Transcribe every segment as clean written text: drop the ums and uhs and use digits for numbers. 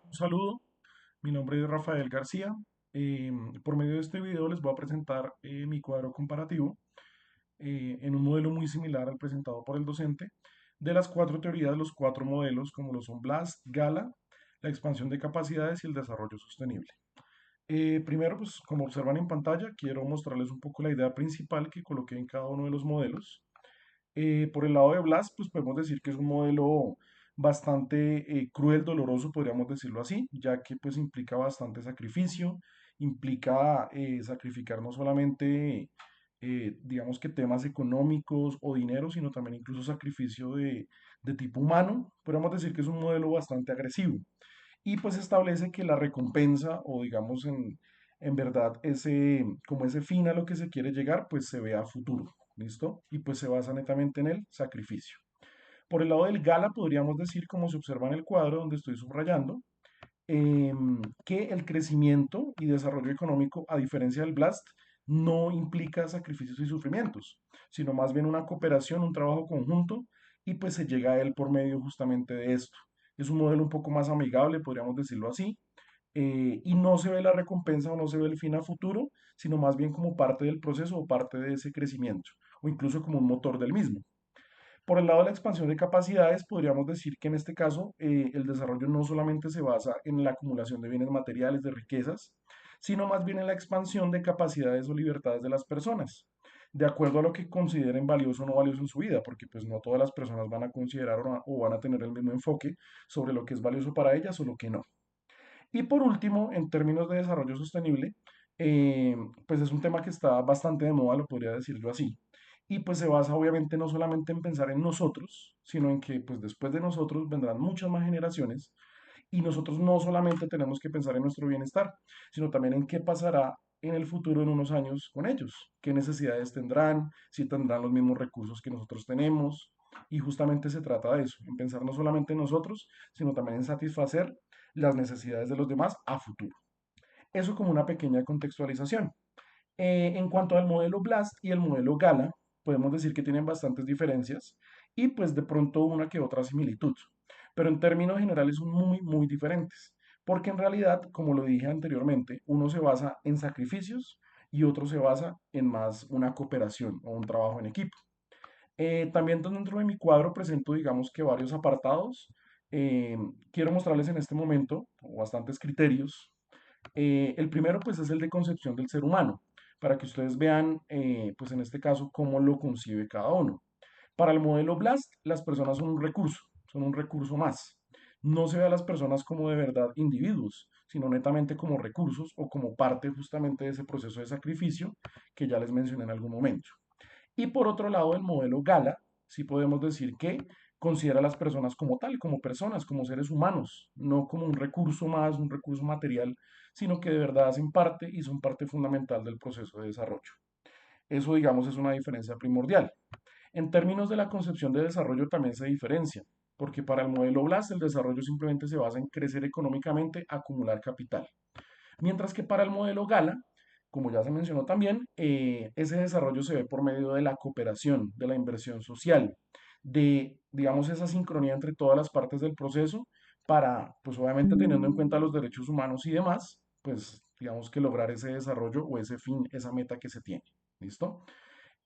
Un saludo, mi nombre es Rafael García. Eh, por medio de este video les voy a presentar mi cuadro comparativo en un modelo muy similar al presentado por el docente de las cuatro teorías, los cuatro modelos como lo son BLAST, GALA, la expansión de capacidades y el desarrollo sostenible. Primero, pues como observan en pantalla, quiero mostrarles un poco la idea principal que coloqué en cada uno de los modelos. Por el lado de Blas, pues podemos decir que es un modelo bastante cruel, doloroso, podríamos decirlo así, ya que pues implica bastante sacrificio, implica sacrificar no solamente, digamos que temas económicos o dinero, sino también incluso sacrificio de tipo humano. Podríamos decir que es un modelo bastante agresivo y pues establece que la recompensa o digamos en verdad ese, como ese fin a lo que se quiere llegar, pues se ve a futuro, ¿listo? Y pues se basa netamente en el sacrificio. Por el lado del Gala podríamos decir, como se observa en el cuadro donde estoy subrayando, que el crecimiento y desarrollo económico, a diferencia del Blast, no implica sacrificios y sufrimientos, sino más bien una cooperación, un trabajo conjunto, y pues se llega a él por medio justamente de esto. Es un modelo un poco más amigable, podríamos decirlo así, y no se ve la recompensa o no se ve el fin a futuro, sino más bien como parte del proceso o parte de ese crecimiento, o incluso como un motor del mismo. Por el lado de la expansión de capacidades, podríamos decir que en este caso el desarrollo no solamente se basa en la acumulación de bienes materiales, de riquezas, sino más bien en la expansión de capacidades o libertades de las personas, de acuerdo a lo que consideren valioso o no valioso en su vida, porque pues no todas las personas van a considerar o van a tener el mismo enfoque sobre lo que es valioso para ellas o lo que no. Y por último, en términos de desarrollo sostenible, eh, pues es un tema que está bastante de moda, lo podría decir yo así. Y pues se basa obviamente no solamente en pensar en nosotros, sino en que pues después de nosotros vendrán muchas más generaciones y nosotros no solamente tenemos que pensar en nuestro bienestar, sino también en qué pasará en el futuro en unos años con ellos, qué necesidades tendrán, si tendrán los mismos recursos que nosotros tenemos. Y justamente se trata de eso, en pensar no solamente en nosotros, sino también en satisfacer las necesidades de los demás a futuro. Eso como una pequeña contextualización. En cuanto al modelo Blast y el modelo Gala, podemos decir que tienen bastantes diferencias y pues de pronto una que otra similitud, pero en términos generales son muy, muy diferentes, porque en realidad, como lo dije anteriormente, uno se basa en sacrificios y otro se basa en más una cooperación o un trabajo en equipo. También dentro de mi cuadro presento, digamos que varios apartados. Eh, Quiero mostrarles en este momento bastantes criterios. El primero, pues, es el de concepción del ser humano, para que ustedes vean, pues, en este caso, cómo lo concibe cada uno. Para el modelo Blast, las personas son un recurso más. No se ve a las personas como de verdad individuos, sino netamente como recursos o como parte justamente de ese proceso de sacrificio que ya les mencioné en algún momento. Y por otro lado, el modelo Gala, sí podemos decir que considera a las personas como tal, como personas, como seres humanos, no como un recurso más, un recurso material, sino que de verdad hacen parte y son parte fundamental del proceso de desarrollo. Eso, digamos, es una diferencia primordial. En términos de la concepción de desarrollo también se diferencia, porque para el modelo BLAS el desarrollo simplemente se basa en crecer económicamente, acumular capital. Mientras que para el modelo Gala, como ya se mencionó también, ese desarrollo se ve por medio de la cooperación, de la inversión social, de, digamos, esa sincronía entre todas las partes del proceso para, pues obviamente teniendo en cuenta los derechos humanos y demás, pues digamos que lograr ese desarrollo o ese fin, esa meta que se tiene. ¿Listo?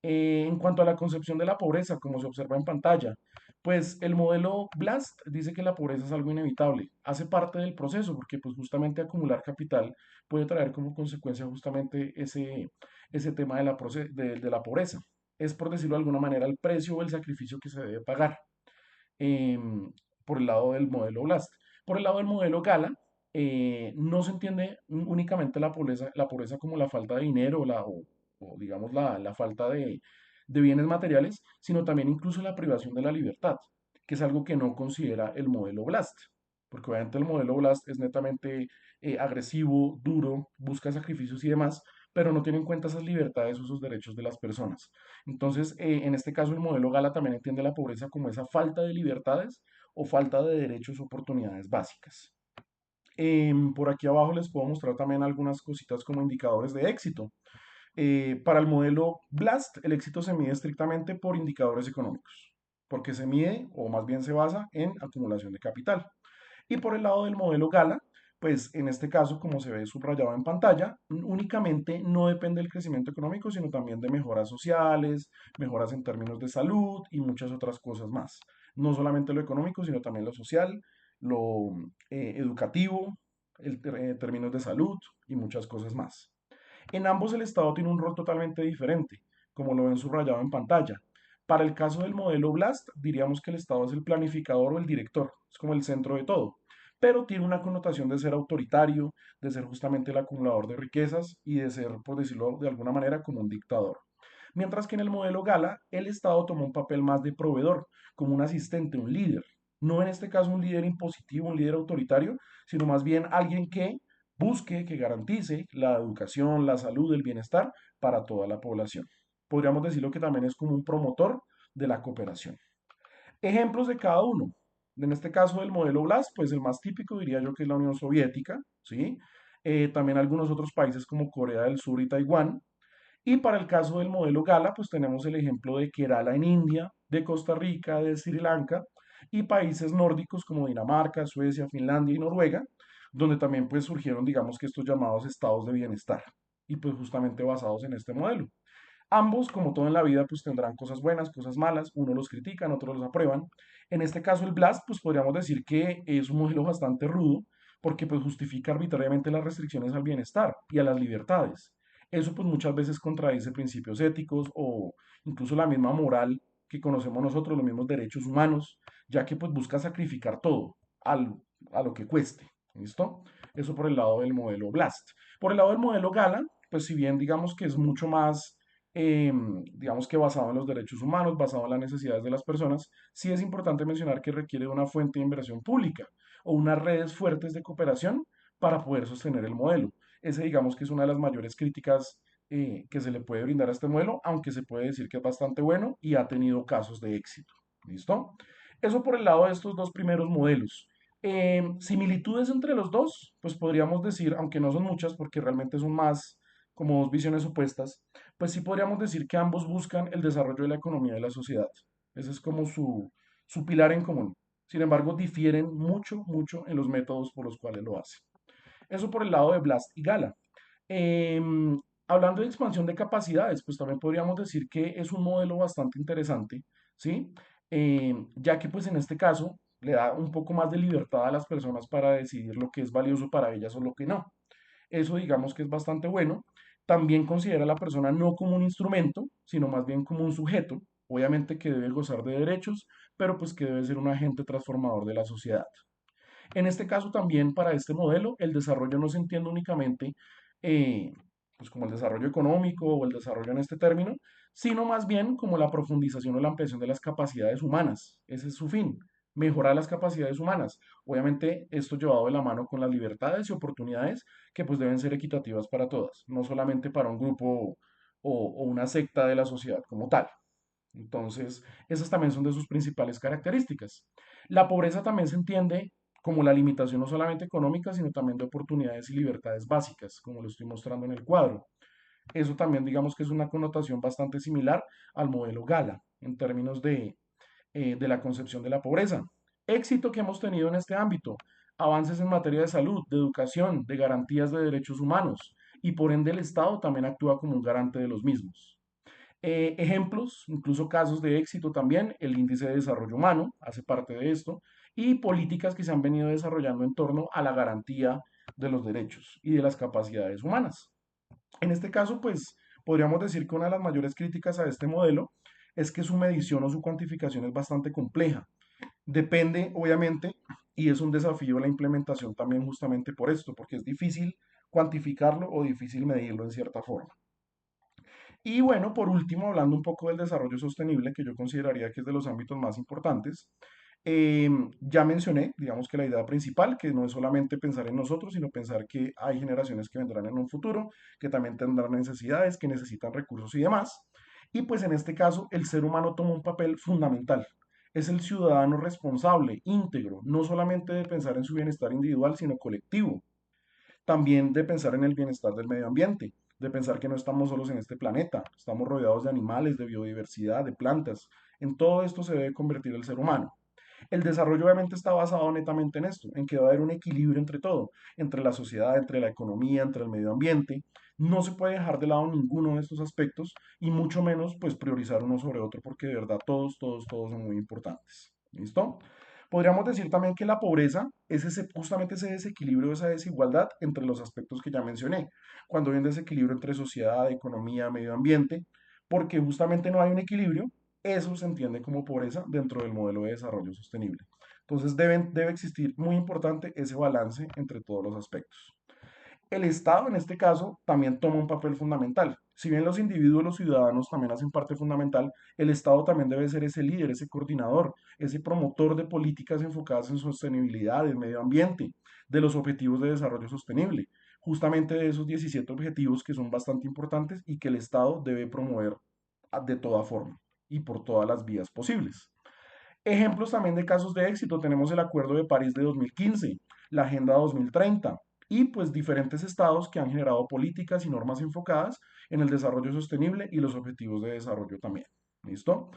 En cuanto a la concepción de la pobreza, como se observa en pantalla, pues el modelo Blast dice que la pobreza es algo inevitable, hace parte del proceso, porque pues justamente acumular capital puede traer como consecuencia justamente ese tema de de la pobreza. Es por decirlo de alguna manera el precio o el sacrificio que se debe pagar em, por el lado del modelo Blast. Por el lado del modelo Gala, no se entiende únicamente la pobreza como la falta de dinero o digamos la falta de bienes materiales, sino también incluso la privación de la libertad, que es algo que no considera el modelo Blast. Porque obviamente el modelo Blast es netamente agresivo, duro, busca sacrificios y demás, pero no tiene en cuenta esas libertades o esos derechos de las personas. Entonces, en este caso, el modelo Gala también entiende la pobreza como esa falta de libertades o falta de derechos o oportunidades básicas. Por aquí abajo les puedo mostrar también algunas cositas como indicadores de éxito. Para el modelo BLAST, el éxito se mide estrictamente por indicadores económicos, porque se mide o más bien se basa en acumulación de capital. Y por el lado del modelo Gala, pues en este caso, como se ve subrayado en pantalla, únicamente no depende del crecimiento económico, sino también de mejoras sociales, mejoras en términos de salud y muchas otras cosas más. No solamente lo económico, sino también lo social, lo educativo, términos de salud y muchas cosas más. En ambos el Estado tiene un rol totalmente diferente, como lo ven subrayado en pantalla. Para el caso del modelo BLAST, diríamos que el Estado es el planificador o el director, es como el centro de todo, pero tiene una connotación de ser autoritario, de ser justamente el acumulador de riquezas y de ser, por decirlo de alguna manera, como un dictador. Mientras que en el modelo Gala, el Estado toma un papel más de proveedor, como un asistente, un líder. No en este caso un líder impositivo, un líder autoritario, sino más bien alguien que busque, que garantice la educación, la salud, el bienestar para toda la población. Podríamos decirlo que también es como un promotor de la cooperación. Ejemplos de cada uno. En este caso del modelo BLAS, pues el más típico diría yo que es la Unión Soviética, ¿sí? También algunos otros países como Corea del Sur y Taiwán. Y para el caso del modelo Gala, pues tenemos el ejemplo de Kerala en India, de Costa Rica, de Sri Lanka y países nórdicos como Dinamarca, Suecia, Finlandia y Noruega, donde también pues surgieron, digamos que estos llamados estados de bienestar y pues justamente basados en este modelo. Ambos, como todo en la vida, pues tendrán cosas buenas, cosas malas, unos los critican, otros los aprueban. En este caso el Blast, pues podríamos decir que es un modelo bastante rudo porque pues justifica arbitrariamente las restricciones al bienestar y a las libertades. Eso pues muchas veces contradice principios éticos o incluso la misma moral que conocemos nosotros, los mismos derechos humanos, ya que pues busca sacrificar todo al, a lo que cueste. ¿Listo? Eso por el lado del modelo Blast. Por el lado del modelo Gala, pues si bien digamos que es mucho más digamos que basado en los derechos humanos, basado en las necesidades de las personas, sí es importante mencionar que requiere de una fuente de inversión pública o unas redes fuertes de cooperación para poder sostener el modelo. Ese digamos que es una de las mayores críticas que se le puede brindar a este modelo, aunque se puede decir que es bastante bueno y ha tenido casos de éxito. ¿Listo? Eso por el lado de estos dos primeros modelos. Similitudes entre los dos, pues podríamos decir, aunque no son muchas porque realmente son más como dos visiones opuestas, pues sí podríamos decir que ambos buscan el desarrollo de la economía de la sociedad. Ese es como su pilar en común. Sin embargo, difieren mucho, mucho en los métodos por los cuales lo hacen. Eso por el lado de Blast y Gala. Hablando de expansión de capacidades, pues también podríamos decir que es un modelo bastante interesante, ¿sí? Ya que pues en este caso le da un poco más de libertad a las personas para decidir lo que es valioso para ellas o lo que no. Eso digamos que es bastante bueno. También considera a la persona no como un instrumento, sino más bien como un sujeto, obviamente que debe gozar de derechos, pero pues que debe ser un agente transformador de la sociedad. En este caso también para este modelo, el desarrollo no se entiende únicamente pues como el desarrollo económico o el desarrollo en este término, sino más bien como la profundización o la ampliación de las capacidades humanas. Ese es su fin, mejorar las capacidades humanas. Obviamente esto llevado de la mano con las libertades y oportunidades que pues deben ser equitativas para todas, no solamente para un grupo o una secta de la sociedad como tal. Entonces, esas también son de sus principales características. La pobreza también se entiende como la limitación no solamente económica, sino también de oportunidades y libertades básicas, como lo estoy mostrando en el cuadro. Eso también digamos que es una connotación bastante similar al modelo Gala en términos de la concepción de la pobreza. Éxito que hemos tenido en este ámbito, avances en materia de salud, de educación, de garantías de derechos humanos, y por ende el Estado también actúa como un garante de los mismos. Ejemplos, incluso casos de éxito también, el índice de desarrollo humano hace parte de esto, y políticas que se han venido desarrollando en torno a la garantía de los derechos y de las capacidades humanas. En este caso, pues podríamos decir que una de las mayores críticas a este modelo es que su medición o su cuantificación es bastante compleja. Depende, obviamente, y es un desafío la implementación también justamente por esto, porque es difícil cuantificarlo o difícil medirlo en cierta forma. Y bueno, por último, hablando un poco del desarrollo sostenible, que yo consideraría que es de los ámbitos más importantes, ya mencioné, digamos que la idea principal, que no es solamente pensar en nosotros, sino pensar que hay generaciones que vendrán en un futuro, que también tendrán necesidades, que necesitan recursos y demás. Y pues en este caso, el ser humano toma un papel fundamental. Es el ciudadano responsable, íntegro, no solamente de pensar en su bienestar individual, sino colectivo, también de pensar en el bienestar del medio ambiente, de pensar que no estamos solos en este planeta, estamos rodeados de animales, de biodiversidad, de plantas. En todo esto se debe convertir el ser humano. El desarrollo obviamente está basado netamente en esto, en que va a haber un equilibrio entre todo, entre la sociedad, entre la economía, entre el medio ambiente. No se puede dejar de lado ninguno de estos aspectos y mucho menos pues priorizar uno sobre otro porque de verdad todos son muy importantes. ¿Listo? Podríamos decir también que la pobreza es justamente ese desequilibrio, esa desigualdad entre los aspectos que ya mencioné. Cuando hay un desequilibrio entre sociedad, economía, medio ambiente, porque justamente no hay un equilibrio, eso se entiende como pobreza dentro del modelo de desarrollo sostenible. Entonces debe existir, muy importante, ese balance entre todos los aspectos. El Estado, en este caso, también toma un papel fundamental. Si bien los individuos, los ciudadanos también hacen parte fundamental, el Estado también debe ser ese líder, ese coordinador, ese promotor de políticas enfocadas en sostenibilidad, en medio ambiente, de los objetivos de desarrollo sostenible, justamente de esos 17 objetivos que son bastante importantes y que el Estado debe promover de toda forma y por todas las vías posibles. Ejemplos también de casos de éxito, tenemos el Acuerdo de París de 2015, la Agenda 2030 y pues diferentes estados que han generado políticas y normas enfocadas en el desarrollo sostenible y los objetivos de desarrollo también. ¿Listo?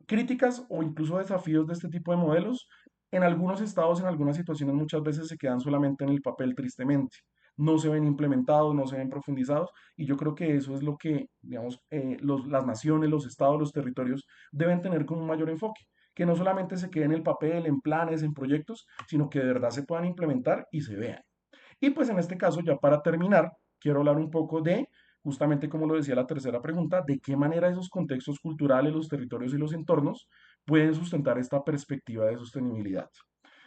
Críticas o incluso desafíos de este tipo de modelos, en algunos estados, en algunas situaciones muchas veces se quedan solamente en el papel tristemente. No se ven implementados, no se ven profundizados y yo creo que eso es lo que, digamos, las naciones, los estados, los territorios deben tener como un mayor enfoque, que no solamente se quede en el papel, en planes, en proyectos, sino que de verdad se puedan implementar y se vean. Y pues en este caso, ya para terminar, quiero hablar un poco de, justamente como lo decía la tercera pregunta, de qué manera esos contextos culturales, los territorios y los entornos pueden sustentar esta perspectiva de sostenibilidad.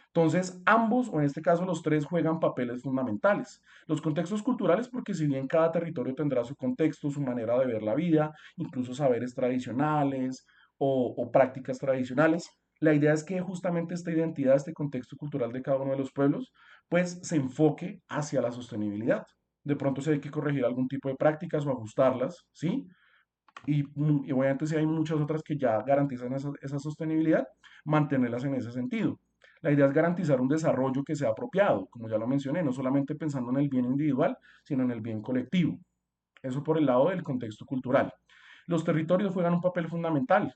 Entonces, ambos, o en este caso los tres, juegan papeles fundamentales. Los contextos culturales, porque si bien cada territorio tendrá su contexto, su manera de ver la vida, incluso saberes tradicionales o prácticas tradicionales, la idea es que justamente esta identidad, este contexto cultural de cada uno de los pueblos, pues se enfoque hacia la sostenibilidad. De pronto si hay que corregir algún tipo de prácticas o ajustarlas, ¿sí? Y obviamente si hay muchas otras que ya garantizan esa sostenibilidad, mantenerlas en ese sentido. La idea es garantizar un desarrollo que sea apropiado, como ya lo mencioné, no solamente pensando en el bien individual, sino en el bien colectivo. Eso por el lado del contexto cultural. Los territorios juegan un papel fundamental,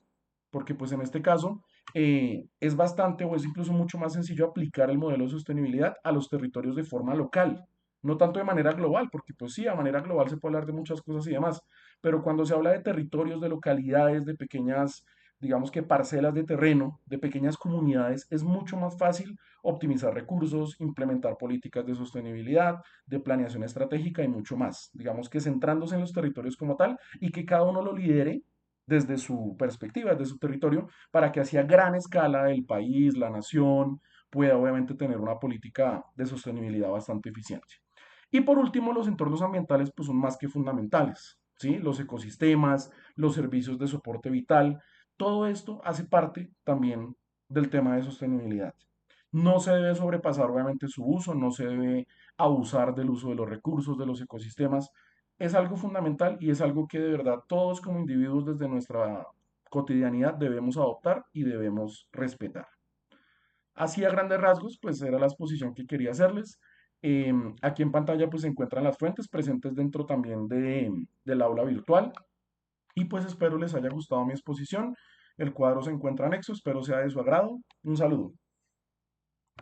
porque pues en este caso es bastante o es incluso mucho más sencillo aplicar el modelo de sostenibilidad a los territorios de forma local, no tanto de manera global, porque pues sí, a manera global se puede hablar de muchas cosas y demás, pero cuando se habla de territorios, de localidades, de pequeñas, digamos que parcelas de terreno, de pequeñas comunidades, es mucho más fácil optimizar recursos, implementar políticas de sostenibilidad, de planeación estratégica y mucho más. Digamos que centrándose en los territorios como tal y que cada uno lo lidere desde su perspectiva, desde su territorio, para que así a gran escala el país, la nación, pueda obviamente tener una política de sostenibilidad bastante eficiente. Y por último, los entornos ambientales pues son más que fundamentales, ¿sí? Los ecosistemas, los servicios de soporte vital, todo esto hace parte también del tema de sostenibilidad. No se debe sobrepasar obviamente su uso, no se debe abusar del uso de los recursos, de los ecosistemas. Es algo fundamental y es algo que de verdad todos como individuos desde nuestra cotidianidad debemos adoptar y debemos respetar. Así a grandes rasgos, pues era la exposición que quería hacerles. Aquí en pantalla pues se encuentran las fuentes presentes dentro también del aula virtual y pues espero les haya gustado mi exposición. El cuadro se encuentra anexo, espero sea de su agrado. Un saludo.